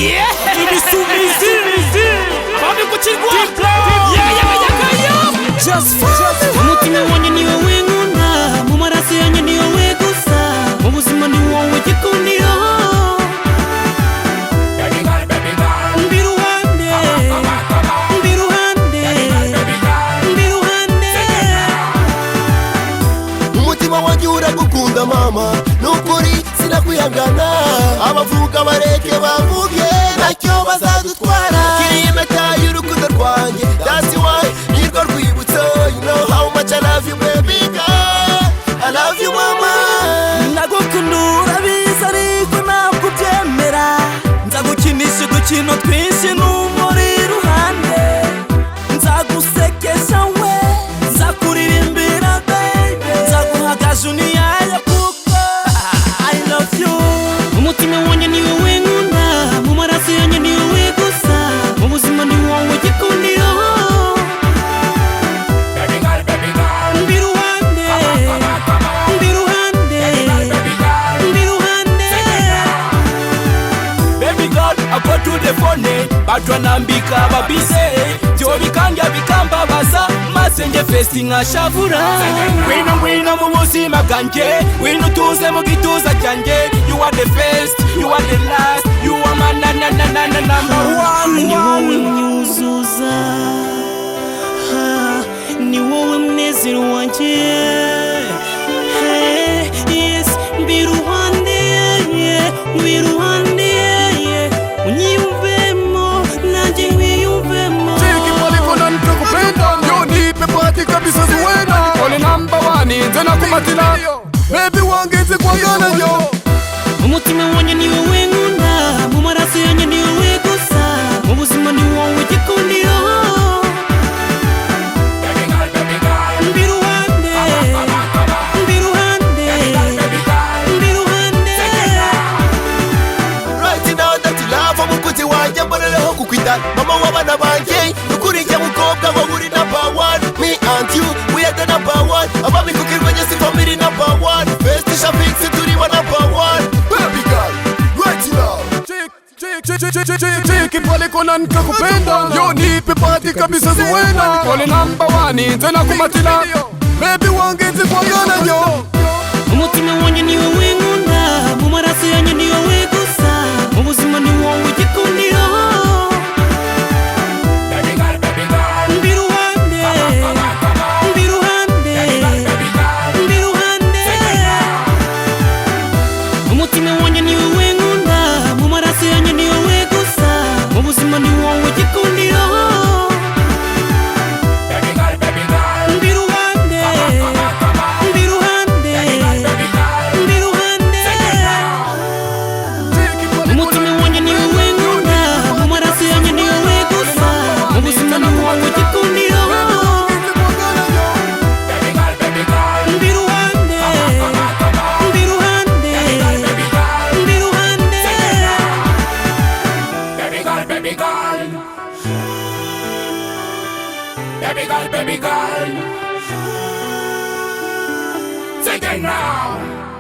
ibisumizi babikukirwa umutima wanjye ni wowe nkunda, mu maraso yanjye ni wowe gusa, mu buzima ni wowe gikundiro. Umutima wanjye uragukunda mama, nukuri sinakwihangana, abavuga bareke bavuge ntacyo bazadutwara. Kiriya impeta y'urukundo rwanjye, that's why nirwo rwibutso. You know how much I love you baby girl, I love you mama. Ndagukunda urabizi ariko ntabwo ubyemera, nzagukinisha udukino twinshi n'umuri iruhande, nzagusekesha we, nzakuririmbira baby, nzaguha gajuniya yo kuko I love you. Umutima wanjye ni wowe nkunda, mu maraso yanjye ni wowe gusa, mu buzima ni wowe gikundiro. Batwanambika babize byo bikambya bikambabaza, maze nge festi nkashavura. Ngwino ngwino mu buzima bwanjye, ngwino utuze mu gituza cyanjye. You are the first, you are the last, you are my number one. Ni wowe mnyuzuza, ni wowe mnezero wanjye. Yes, mbiruhande, mbiruhande, unyiyumvemo nanjye nkwiyumvemo. Yo nipe pati kabisa zuwena, ole number one nze nakumatira baby wange nze kwagana yo. Umutima wanjye ni wowe nkunda, mu maraso yanjye ni wowe gusa, mu buzima ni wowe gikundiro. Mbiruhande, mbiruhande, mbiruhande. Right now that you love umukunzi wanjye, mbonereho kukwita mama w'abana banjye. Nukuri njye mukobwa wowe uri number one, me and you we are the number one. Ababikukirwa njye si family number one, best shopping si turi wa number one. Baby girl, right now chiki pale kona nikakupenda. Yo nipe pati kabisa zuwena, ole number one nze nakumatira baby wange nze kwagana yo. Umutima wanjye ni wowe nkunda, mu maraso yanjye ni wowe gusa, mu buzima ni wowe gikundiro. Mbiruhande, mbiruhande, mbiruhande. Umutima wanjye ni wowe nkunda, mu maraso yanjye ni wowe gusa, mu buzima ni wowe gikundiro. Mbiruhande, mbiruhande, mbiruhande. Umutima wanjye ni wowe nkunda, mu maraso yanjye ni wowe gusa, mu buzima ni wowe gikundiro. Mbiruhande, mbiruhande, mbiruhande. Baby girl, baby girl, baby girl, take it now.